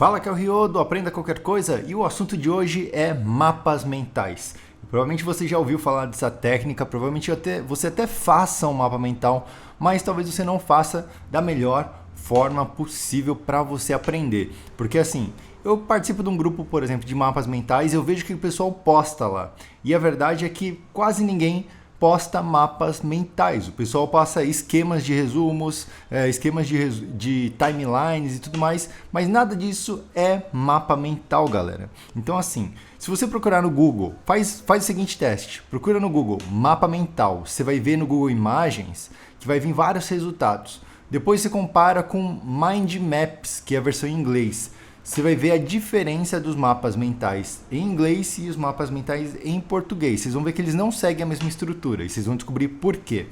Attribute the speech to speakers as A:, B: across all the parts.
A: Fala que é o Rio do Aprenda Qualquer Coisa e o assunto de hoje é mapas mentais. Provavelmente você já ouviu falar dessa técnica, provavelmente você até faça um mapa mental, mas talvez você não faça da melhor forma possível para você aprender. Porque assim, eu participo de um grupo, por exemplo, de mapas mentais e eu vejo que o pessoal posta lá. E a verdade é que quase ninguém posta mapas mentais. O pessoal passa esquemas de resumos, esquemas de timelines e tudo mais, mas nada disso é mapa mental, galera. Então assim, se você procurar no Google, faz o seguinte teste, procura no Google mapa mental, você vai ver no Google Imagens que vai vir vários resultados. Depois você compara com Mind Maps, que é a versão em inglês. Você vai ver a diferença dos mapas mentais em inglês e os mapas mentais em português. Vocês vão ver que eles não seguem a mesma estrutura e vocês vão descobrir por quê.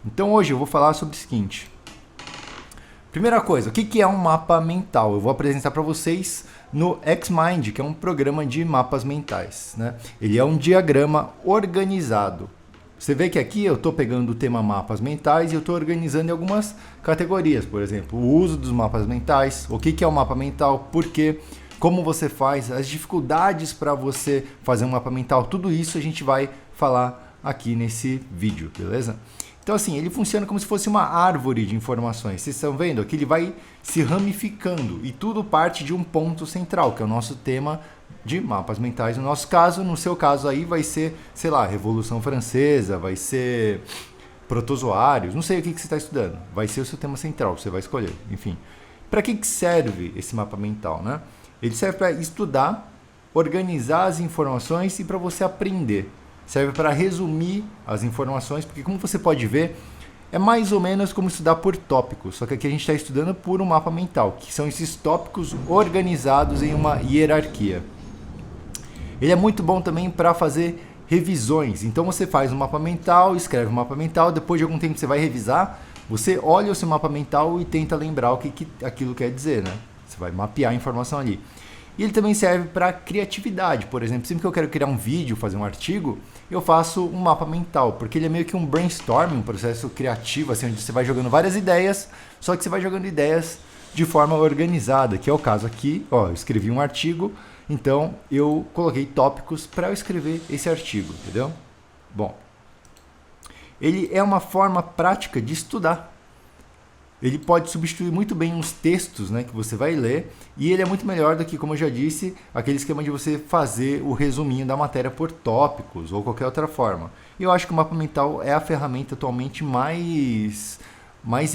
A: Então hoje eu vou falar sobre o seguinte. Primeira coisa, o que é um mapa mental? Eu vou apresentar para vocês no Xmind, que é um programa de mapas mentais, né? Ele é um diagrama organizado. Você vê que aqui eu estou pegando o tema mapas mentais e eu estou organizando em algumas categorias. Por exemplo, o uso dos mapas mentais, o que é um mapa mental, por quê, como você faz, as dificuldades para você fazer um mapa mental, tudo isso a gente vai falar aqui nesse vídeo, beleza? Então assim, ele funciona como se fosse uma árvore de informações. Vocês estão vendo que ele vai se ramificando e tudo parte de um ponto central, que é o nosso tema de mapas mentais. No nosso caso, no seu caso aí vai ser, sei lá, Revolução Francesa, vai ser protozoários, não sei o que você está estudando. Vai ser o seu tema central, você vai escolher, enfim. Para que serve esse mapa mental, né? Ele serve para estudar, organizar as informações e para você aprender. Serve para resumir as informações, porque como você pode ver, é mais ou menos como estudar por tópicos, só que aqui a gente está estudando por um mapa mental, que são esses tópicos organizados em uma hierarquia. Ele é muito bom também para fazer revisões. Então você faz um mapa mental, escreve um mapa mental, depois de algum tempo você vai revisar, você olha o seu mapa mental e tenta lembrar o que aquilo quer dizer, né? Você vai mapear a informação ali. E ele também serve para criatividade. Por exemplo, sempre que eu quero criar um vídeo, fazer um artigo, eu faço um mapa mental, porque ele é meio que um brainstorming, um processo criativo, assim, onde você vai jogando várias ideias, só que você vai jogando ideias de forma organizada, que é o caso aqui. Ó, eu escrevi um artigo, então eu coloquei tópicos para eu escrever esse artigo, entendeu? Bom, ele é uma forma prática de estudar. Ele pode substituir muito bem os textos, né, que você vai ler, e ele é muito melhor do que, como eu já disse, aquele esquema de você fazer o resuminho da matéria por tópicos ou qualquer outra forma. E eu acho que o mapa mental é a ferramenta atualmente mais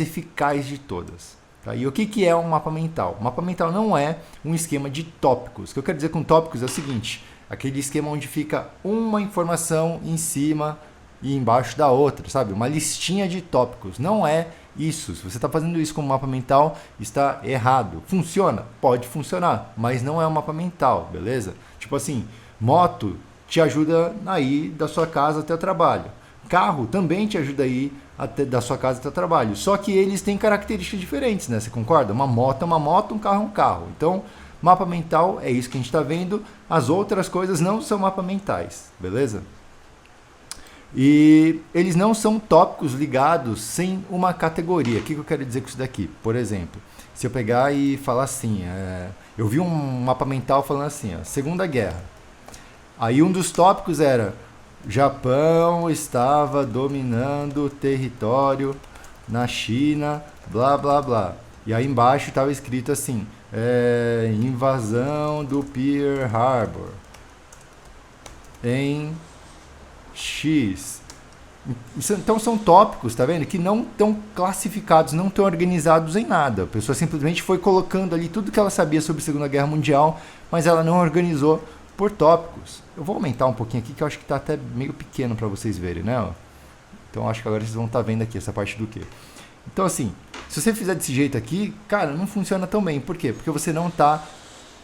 A: eficaz de todas. Tá? E o que é um mapa mental? O mapa mental não é um esquema de tópicos. O que eu quero dizer com tópicos é o seguinte, aquele esquema onde fica uma informação em cima e embaixo da outra, sabe? Uma listinha de tópicos. Não é isso. Se você está fazendo isso com um mapa mental, está errado. Funciona? Pode funcionar, mas não é um mapa mental, beleza? Tipo assim, moto te ajuda a ir da sua casa até o trabalho. Carro também te ajuda a ir da sua casa até o trabalho. Só que eles têm características diferentes, né? Você concorda? Uma moto é uma moto, um carro é um carro. Então, mapa mental é isso que a gente está vendo. As outras coisas não são mapa mentais, beleza? E eles não são tópicos ligados sem uma categoria. O que eu quero dizer com isso daqui? Por exemplo, se eu pegar e falar assim, eu vi um mapa mental falando assim, ó, Segunda Guerra. Aí um dos tópicos era Japão estava dominando o território na China, blá blá blá. E aí embaixo estava escrito assim, invasão do Pearl Harbor em X. Então são tópicos, tá vendo? Que não estão classificados, não estão organizados em nada. A pessoa simplesmente foi colocando ali tudo que ela sabia sobre a Segunda Guerra Mundial, mas ela não organizou por tópicos. Eu vou aumentar um pouquinho aqui, que eu acho que está até meio pequeno para vocês verem, né? Então acho que agora vocês vão estar vendo aqui essa parte do quê. Então assim, se você fizer desse jeito aqui, cara, não funciona tão bem. Por quê? Porque você não está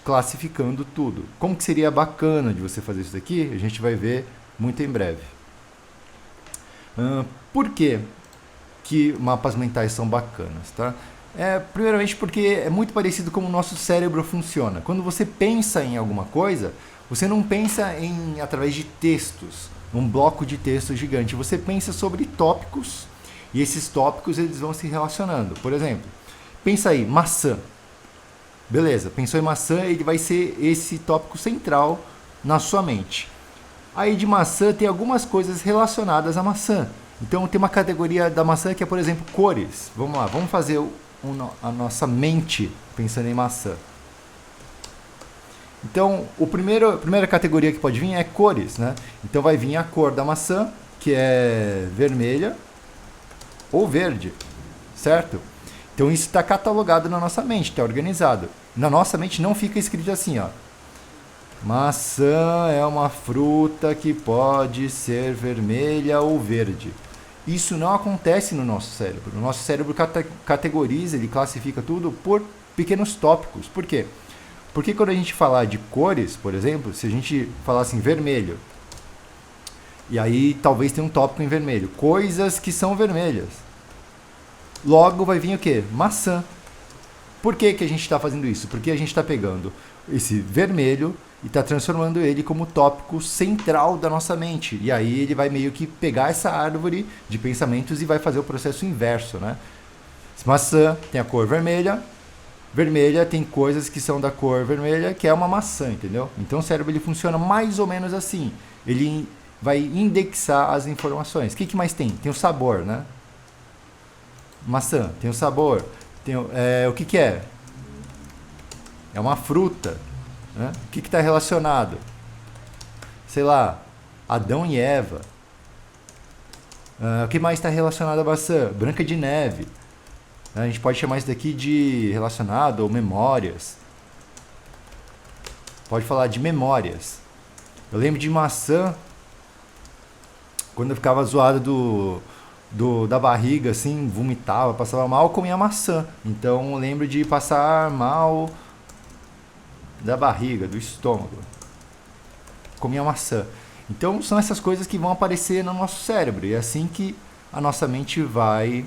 A: classificando tudo. Como que seria bacana de você fazer isso daqui? A gente vai ver muito em breve. Por que mapas mentais são bacanas, tá? Primeiramente porque é muito parecido como o nosso cérebro funciona. Quando você pensa em alguma coisa, você não pensa através de textos, um bloco de texto gigante. Você pensa sobre tópicos e esses tópicos eles vão se relacionando. Por exemplo, pensa aí, maçã. Beleza, pensou em maçã, ele vai ser esse tópico central na sua mente. Aí de maçã tem algumas coisas relacionadas à maçã. Então tem uma categoria da maçã que é, por exemplo, cores. Vamos lá, vamos fazer a nossa mente pensando em maçã. Então, a primeira categoria que pode vir é cores, né? Então vai vir a cor da maçã, que é vermelha ou verde, certo? Então isso está catalogado na nossa mente, está organizado. Na nossa mente não fica escrito assim, ó. Maçã é uma fruta que pode ser vermelha ou verde. Isso não acontece no nosso cérebro. O nosso cérebro categoriza, ele classifica tudo por pequenos tópicos. Por quê? Porque quando a gente falar de cores, por exemplo, se a gente falar assim, vermelho, e aí talvez tenha um tópico em vermelho, coisas que são vermelhas. Logo vai vir o quê? Maçã. Por que a gente está fazendo isso? Porque a gente está pegando esse vermelho e está transformando ele como tópico central da nossa mente. E aí ele vai meio que pegar essa árvore de pensamentos e vai fazer o processo inverso, né? Maçã tem a cor vermelha, vermelha tem coisas que são da cor vermelha, que é uma maçã, entendeu? Então o cérebro ele funciona mais ou menos assim. Ele vai indexar as informações. O que mais tem? Tem o sabor, né? Maçã, tem o sabor. Tem, o que é? É uma fruta. Né? O que está relacionado? Sei lá, Adão e Eva. O que mais está relacionado à maçã? Branca de Neve. A gente pode chamar isso daqui de relacionado ou memórias. Pode falar de memórias. Eu lembro de maçã quando eu ficava zoado da barriga, assim, vomitava, passava mal, eu comia maçã. Então eu lembro de passar mal da barriga, do estômago. Comia maçã. Então são essas coisas que vão aparecer no nosso cérebro. E é assim que a nossa mente vai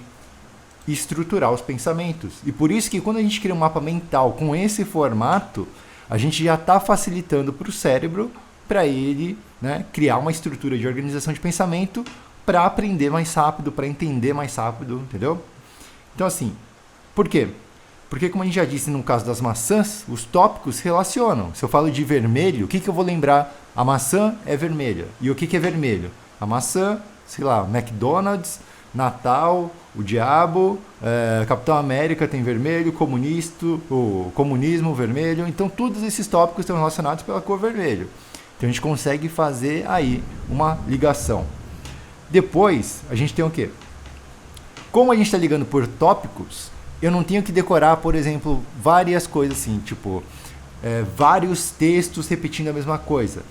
A: estruturar os pensamentos. E por isso que quando a gente cria um mapa mental com esse formato, a gente já está facilitando para o cérebro, para ele, né, criar uma estrutura de organização de pensamento para aprender mais rápido, para entender mais rápido, entendeu? Então assim, por quê? Porque como a gente já disse no caso das maçãs, os tópicos relacionam. Se eu falo de vermelho, o que eu vou lembrar? A maçã é vermelha. E o que é vermelho? A maçã, sei lá, McDonald's, Natal, o diabo, Capitão América tem vermelho, o comunismo vermelho. Então todos esses tópicos estão relacionados pela cor vermelho. Então a gente consegue fazer aí uma ligação. Depois, a gente tem o quê? Como a gente está ligando por tópicos, eu não tenho que decorar, por exemplo, várias coisas assim, tipo, vários textos repetindo a mesma coisa.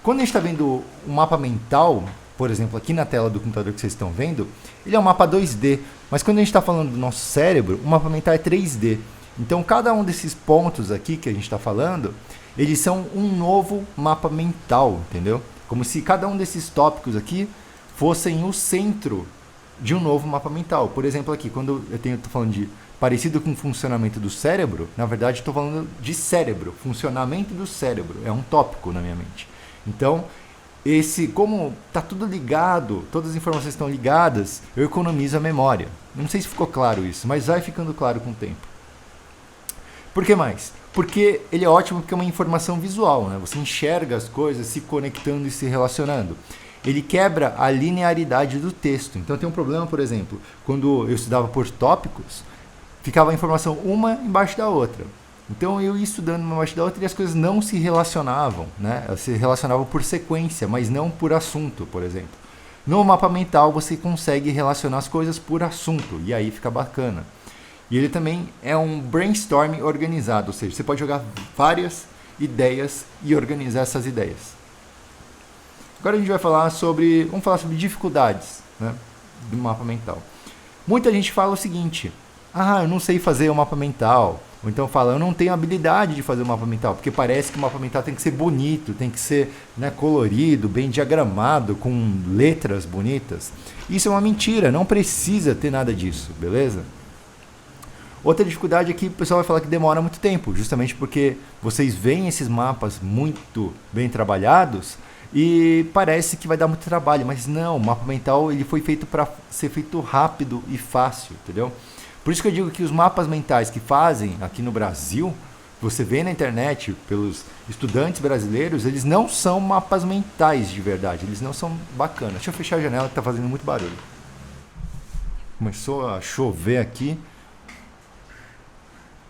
A: Quando a gente está vendo um mapa mental, por exemplo, aqui na tela do computador que vocês estão vendo, ele é um mapa 2D, mas quando a gente está falando do nosso cérebro, o mapa mental é 3D. Então, cada um desses pontos aqui que a gente está falando, eles são um novo mapa mental, entendeu? Como se cada um desses tópicos aqui fossem o centro de um novo mapa mental. Por exemplo, aqui, quando eu estou falando de parecido com o funcionamento do cérebro, na verdade estou falando de cérebro, funcionamento do cérebro, é um tópico na minha mente. Então, como está tudo ligado, todas as informações estão ligadas, eu economizo a memória. Não sei se ficou claro isso, mas vai ficando claro com o tempo. Por que mais? Porque ele é ótimo porque é uma informação visual, né? Você enxerga as coisas se conectando e se relacionando. Ele quebra a linearidade do texto. Então tem um problema, por exemplo, quando eu estudava por tópicos, ficava a informação uma embaixo da outra. Então eu ia estudando uma embaixo da outra e as coisas não se relacionavam, né? Elas se relacionavam por sequência, mas não por assunto, por exemplo. No mapa mental você consegue relacionar as coisas por assunto, e aí fica bacana. E ele também é um brainstorming organizado, ou seja, você pode jogar várias ideias e organizar essas ideias. Agora a gente vai falar sobre dificuldades, né, do mapa mental. Muita gente fala o seguinte: eu não sei fazer o mapa mental. Ou então fala, eu não tenho habilidade de fazer o mapa mental, porque parece que o mapa mental tem que ser bonito, tem que ser, né, colorido, bem diagramado, com letras bonitas. Isso é uma mentira, não precisa ter nada disso, beleza? Outra dificuldade é que o pessoal vai falar que demora muito tempo, justamente porque vocês veem esses mapas muito bem trabalhados e parece que vai dar muito trabalho, mas não, o mapa mental ele foi feito para ser feito rápido e fácil, entendeu? Por isso que eu digo que os mapas mentais que fazem aqui no Brasil, você vê na internet pelos estudantes brasileiros, eles não são mapas mentais de verdade, eles não são bacanas. Deixa eu fechar a janela que está fazendo muito barulho. Começou a chover aqui,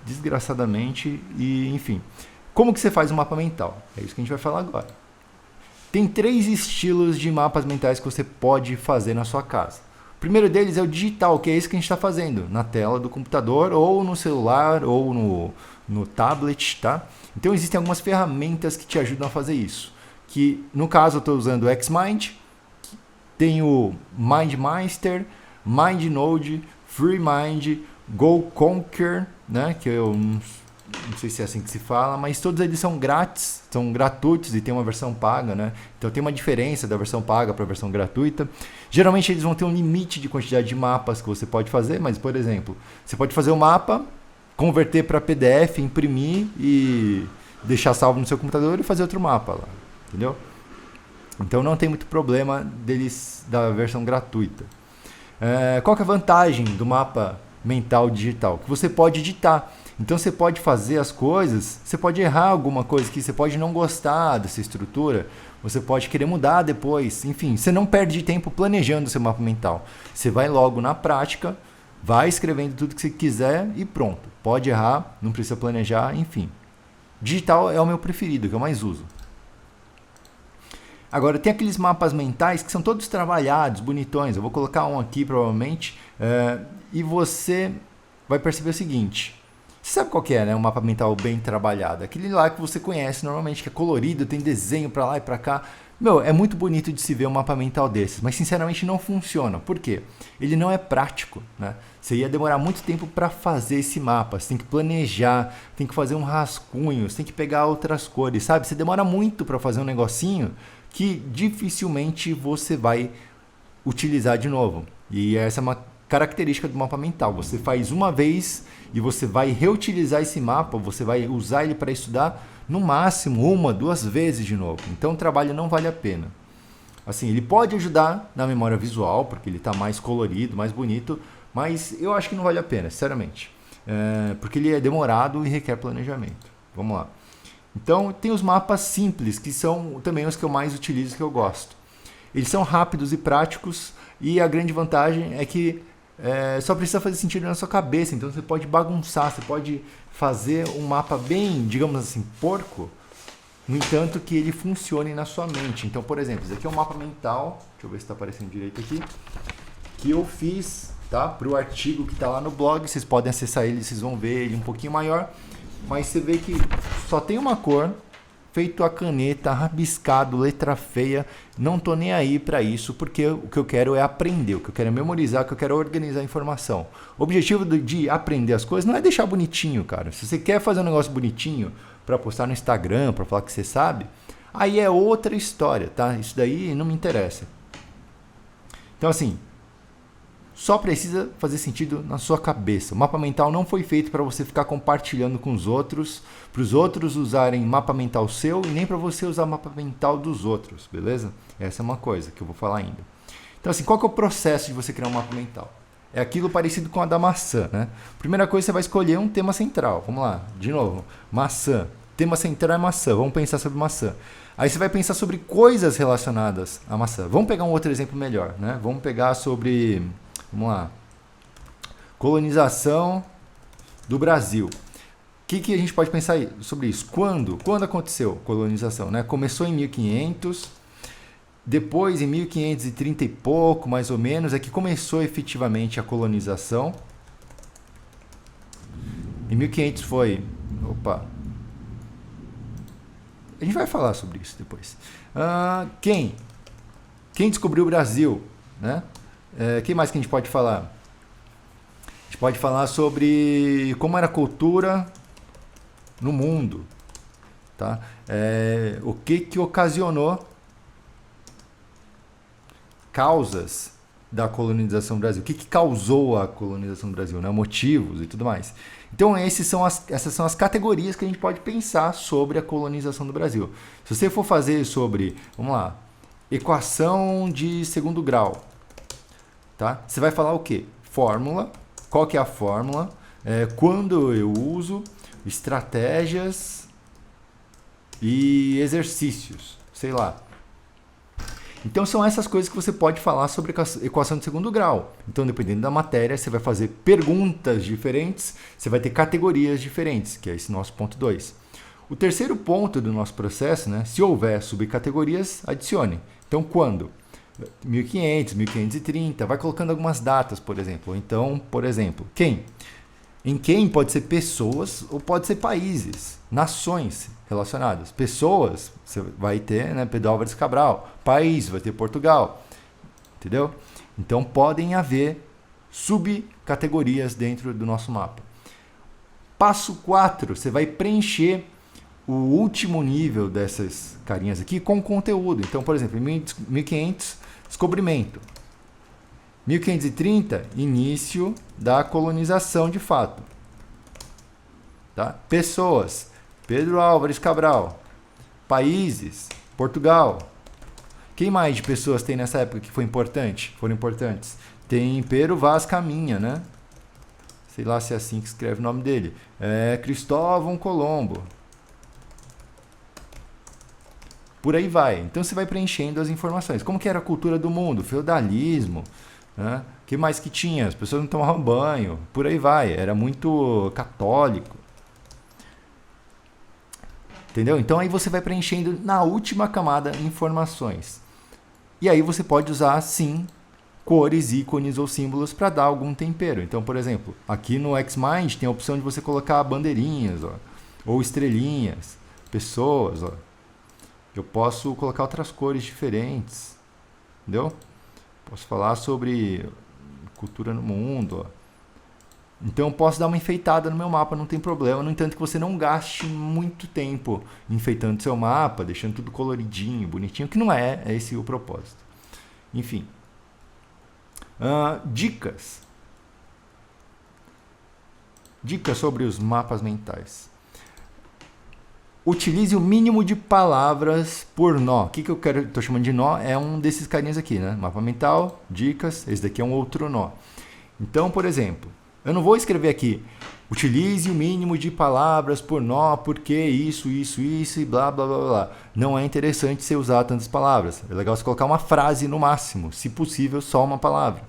A: desgraçadamente, e enfim. Como que você faz um mapa mental? É isso que a gente vai falar agora. Tem 3 estilos de mapas mentais que você pode fazer na sua casa. O primeiro deles é o digital, que é isso que a gente está fazendo na tela do computador, ou no celular, ou no tablet, tá? Então existem algumas ferramentas que te ajudam a fazer isso. Que no caso eu estou usando o Xmind, tem o MindMeister, MindNode, FreeMind, GoConquer, né? Que eu não sei se é assim que se fala, mas todos eles são grátis, são gratuitos e tem uma versão paga, né? Então tem uma diferença da versão paga para a versão gratuita. Geralmente eles vão ter um limite de quantidade de mapas que você pode fazer, mas por exemplo, você pode fazer o mapa, converter para PDF, imprimir e deixar salvo no seu computador e fazer outro mapa lá, entendeu? Então não tem muito problema deles da versão gratuita. Qual que é a vantagem do mapa mental digital? Que você pode editar. Então você pode fazer as coisas, você pode errar alguma coisa aqui, você pode não gostar dessa estrutura, você pode querer mudar depois, enfim, você não perde tempo planejando seu mapa mental. Você vai logo na prática, vai escrevendo tudo que você quiser e pronto. Pode errar, não precisa planejar, enfim. Digital é o meu preferido, que eu mais uso. Agora, tem aqueles mapas mentais que são todos trabalhados, bonitões. Eu vou colocar um aqui, provavelmente, e você vai perceber o seguinte. Você sabe qual que é, né? Um mapa mental bem trabalhado. Aquele lá que você conhece normalmente, que é colorido, tem desenho para lá e para cá. Meu, é muito bonito de se ver um mapa mental desses, mas sinceramente não funciona. Por quê? Ele não é prático, né? Você ia demorar muito tempo para fazer esse mapa. Você tem que planejar, tem que fazer um rascunho, você tem que pegar outras cores, sabe? Você demora muito para fazer um negocinho que dificilmente você vai utilizar de novo. E essa é uma característica do mapa mental. Você faz uma vez e você vai reutilizar esse mapa, você vai usar ele para estudar no máximo 1, 2 vezes de novo. Então o trabalho não vale a pena. Assim, ele pode ajudar na memória visual, porque ele está mais colorido, mais bonito, mas eu acho que não vale a pena, sinceramente. Porque ele é demorado e requer planejamento. Vamos lá. Então tem os mapas simples, que são também os que eu mais utilizo, que eu gosto. Eles são rápidos e práticos, e a grande vantagem é que só precisa fazer sentido na sua cabeça. Então você pode bagunçar, você pode fazer um mapa bem, digamos assim, porco, no entanto que ele funcione na sua mente. Então, por exemplo, esse aqui é um mapa mental, deixa eu ver se está aparecendo direito aqui, que eu fiz, tá, para o artigo que está lá no blog. Vocês podem acessar ele, vocês vão ver ele um pouquinho maior, mas você vê que só tem uma cor, feito a caneta, rabiscado, letra feia. Não tô nem aí para isso, porque o que eu quero é aprender, o que eu quero é memorizar, o que eu quero é organizar a informação. O objetivo de aprender as coisas não é deixar bonitinho, cara. Se você quer fazer um negócio bonitinho para postar no Instagram, para falar que você sabe, aí é outra história, tá? Isso daí não me interessa. Então assim, só precisa fazer sentido na sua cabeça. O mapa mental não foi feito para você ficar compartilhando com os outros, para os outros usarem mapa mental seu e nem para você usar mapa mental dos outros, beleza? Essa é uma coisa que eu vou falar ainda. Então assim, qual que é o processo de você criar um mapa mental? É aquilo parecido com a da maçã, né? Primeira coisa, você vai escolher um tema central. Vamos lá, de novo. Maçã. Tema central é maçã. Vamos pensar sobre maçã. Aí você vai pensar sobre coisas relacionadas à maçã. Vamos pegar um outro exemplo melhor, né? Vamos pegar sobre... Vamos lá. Colonização do Brasil. O que a gente pode pensar sobre isso? Quando aconteceu a colonização, né? Começou em 1500, depois em 1530 e pouco, mais ou menos, é que começou efetivamente a colonização. Em 1500 foi... Opa! A gente vai falar sobre isso depois. Quem descobriu o Brasil, né? Quem mais que a gente pode falar? A gente pode falar sobre como era a cultura no mundo, tá? O que ocasionou causas da colonização do Brasil. O que causou a colonização do Brasil, né? Motivos e tudo mais. Então essas são as categorias que a gente pode pensar sobre a colonização do Brasil. Se você for fazer sobre, vamos lá, equação de segundo grau, tá? Você vai falar o quê? Fórmula, qual que é a fórmula, quando eu uso, estratégias e exercícios, sei lá. Então são essas coisas que você pode falar sobre equação de segundo grau. Então, dependendo da matéria, você vai fazer perguntas diferentes, você vai ter categorias diferentes, que é esse nosso ponto 2. O terceiro ponto do nosso processo, né, se houver subcategorias, adicione. Então, quando? 1500, 1530, vai colocando algumas datas, por exemplo. Então, por exemplo, quem? Em quem pode ser pessoas ou pode ser países, nações relacionadas. Pessoas, você vai ter, né, Pedro Álvares Cabral. País, vai ter Portugal. Entendeu? Então, podem haver subcategorias dentro do nosso mapa. Passo 4, você vai preencher o último nível dessas carinhas aqui com conteúdo. Então, por exemplo, 1500, descobrimento. 1530, início da colonização de fato. Tá? Pessoas, Pedro Álvares Cabral. Países, Portugal. Quem mais de pessoas tem nessa época que foram importantes? Tem Pero Vaz Caminha, né? Sei lá se é assim que escreve o nome dele. Cristóvão Colombo. Por aí vai. Então você vai preenchendo as informações. Como que era a cultura do mundo? Feudalismo. Né? O que mais que tinha? As pessoas não tomavam banho. Por aí vai. Era muito católico. Entendeu? Então aí você vai preenchendo na última camada informações. E aí você pode usar, sim, cores, ícones ou símbolos para dar algum tempero. Então, por exemplo, aqui no Xmind tem a opção de você colocar bandeirinhas, ó, ou estrelinhas, pessoas, ó. Eu posso colocar outras cores diferentes, entendeu? Posso falar sobre cultura no mundo, ó. Então eu posso dar uma enfeitada no meu mapa, não tem problema. No entanto, que você não gaste muito tempo enfeitando seu mapa, deixando tudo coloridinho, bonitinho, que não é esse o propósito. Enfim. Dicas. Dicas sobre os mapas mentais. Utilize o mínimo de palavras por nó. O que eu estou chamando de nó é um desses carinhas aqui, né? Mapa mental, dicas, esse daqui é um outro nó. Então, por exemplo, eu não vou escrever aqui, utilize o mínimo de palavras por nó, porque isso e blá, blá, blá, blá. Não é interessante você usar tantas palavras. É legal você colocar uma frase no máximo, se possível, só uma palavra.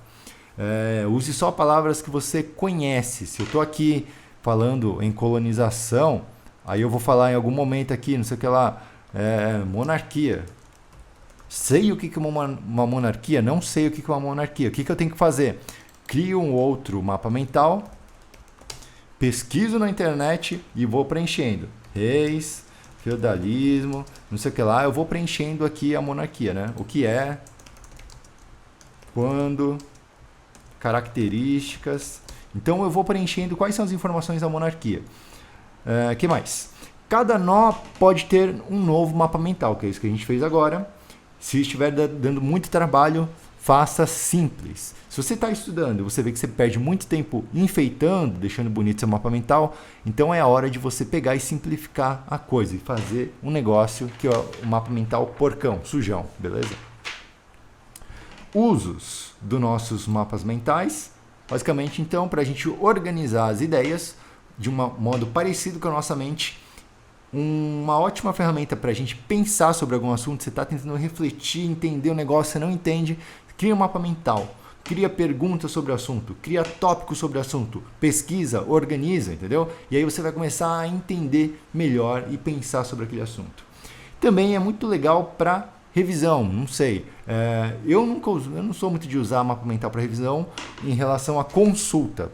A: Use só palavras que você conhece. Se eu estou aqui falando em colonização, aí eu vou falar em algum momento aqui, não sei o que lá, monarquia. Sei o que é uma monarquia? Não sei o que é uma monarquia. O que eu tenho que fazer? Crio um outro mapa mental, pesquiso na internet e vou preenchendo. Reis, feudalismo, não sei o que lá. Eu vou preenchendo aqui a monarquia, né? O que é, quando, características. Então eu vou preenchendo quais são as informações da monarquia. Que mais? Cada nó pode ter um novo mapa mental, que é isso que a gente fez agora. Se estiver dando muito trabalho, faça simples. Se você está estudando, você vê que você perde muito tempo enfeitando, deixando bonito seu mapa mental, então é a hora de você pegar e simplificar a coisa e fazer um negócio que é o mapa mental porcão, sujão, beleza? Usos dos nossos mapas mentais, basicamente então para a gente organizar as ideias de um modo parecido com a nossa mente. Uma ótima ferramenta para a gente pensar sobre algum assunto. Você está tentando refletir, entender o negócio, você não entende, cria um mapa mental, cria perguntas sobre o assunto, cria tópicos sobre o assunto, pesquisa, organiza, entendeu? E aí você vai começar a entender melhor e pensar sobre aquele assunto. Também é muito legal para revisão, não sei. Eu não sou muito de usar mapa mental para revisão em relação à consulta,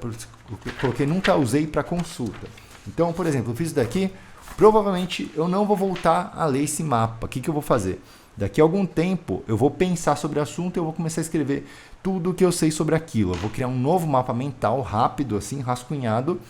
A: porque nunca usei para consulta. Então, por exemplo, eu fiz isso daqui. Provavelmente eu não vou voltar a ler esse mapa. O que eu vou fazer? Daqui a algum tempo eu vou pensar sobre o assunto e eu vou começar a escrever tudo o que eu sei sobre aquilo. Eu vou criar um novo mapa mental rápido, assim, rascunhado,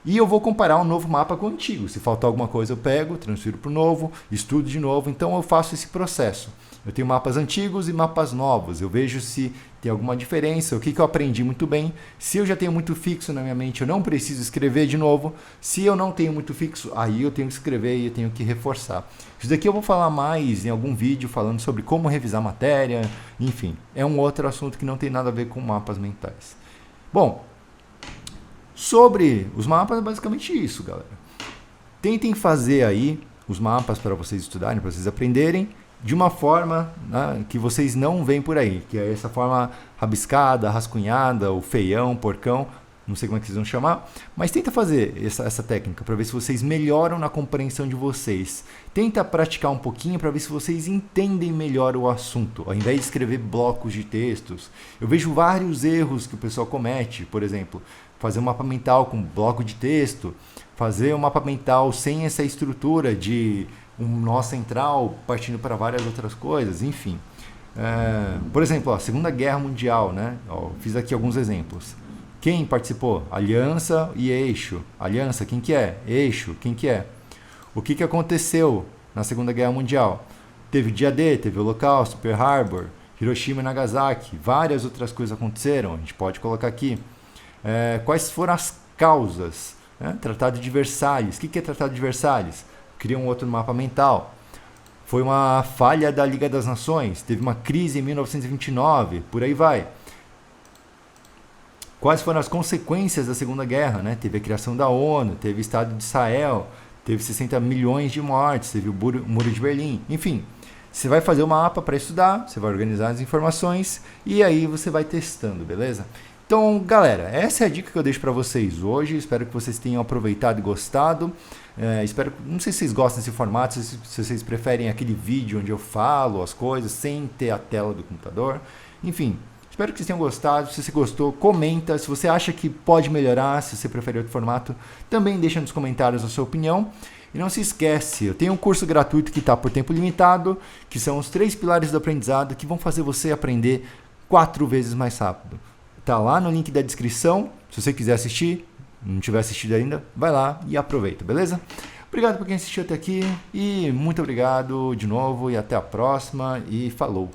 A: e eu vou comparar o novo mapa com o antigo. Se faltar alguma coisa eu pego, transfiro para o novo, estudo de novo. Então eu faço esse processo. Eu tenho mapas antigos e mapas novos. Eu vejo se tem alguma diferença, o que eu aprendi muito bem. Se eu já tenho muito fixo na minha mente, eu não preciso escrever de novo. Se eu não tenho muito fixo, aí eu tenho que escrever e eu tenho que reforçar. Isso daqui eu vou falar mais em algum vídeo falando sobre como revisar matéria. Enfim, é um outro assunto que não tem nada a ver com mapas mentais. Bom, sobre os mapas é basicamente isso, galera. Tentem fazer aí os mapas para vocês estudarem, para vocês aprenderem, de uma forma, né, que vocês não veem por aí, que é essa forma rabiscada, rascunhada, o feião, porcão, não sei como é que vocês vão chamar, mas tenta fazer essa técnica para ver se vocês melhoram na compreensão de vocês. Tenta praticar um pouquinho para ver se vocês entendem melhor o assunto, ao invés de escrever blocos de textos. Eu vejo vários erros que o pessoal comete, por exemplo, fazer um mapa mental com bloco de texto, fazer um mapa mental sem essa estrutura de um nó central partindo para várias outras coisas, enfim. Por exemplo, a Segunda Guerra Mundial, né? Fiz aqui alguns exemplos. Quem participou? Aliança e Eixo. Aliança, quem que é? Eixo, quem que é? O que aconteceu na Segunda Guerra Mundial? Teve o dia D, teve o Holocausto, Pearl Harbor, Hiroshima e Nagasaki, várias outras coisas aconteceram, a gente pode colocar aqui. Quais foram as causas? Tratado de Versalhes. O que é Tratado de Versalhes? Cria um outro mapa mental. Foi uma falha da Liga das Nações, teve uma crise em 1929, por aí vai. Quais foram as consequências da Segunda Guerra? Né? Teve a criação da ONU, teve o Estado de Israel, teve 60 milhões de mortes, teve o Muro de Berlim, enfim. Você vai fazer uma mapa para estudar, você vai organizar as informações e aí você vai testando, beleza? Então, galera, essa é a dica que eu deixo para vocês hoje. Espero que vocês tenham aproveitado e gostado. Não sei se vocês gostam desse formato, se vocês preferem aquele vídeo onde eu falo as coisas sem ter a tela do computador. Enfim, espero que vocês tenham gostado. Se você gostou, comenta. Se você acha que pode melhorar, se você prefere outro formato, também deixa nos comentários a sua opinião. E não se esquece, eu tenho um curso gratuito que está por tempo limitado, que são os 3 pilares do aprendizado que vão fazer você aprender 4 vezes mais rápido. Tá lá no link da descrição. Se você quiser assistir, não tiver assistido ainda, vai lá e aproveita, beleza? Obrigado por quem assistiu até aqui e muito obrigado de novo e até a próxima e falou!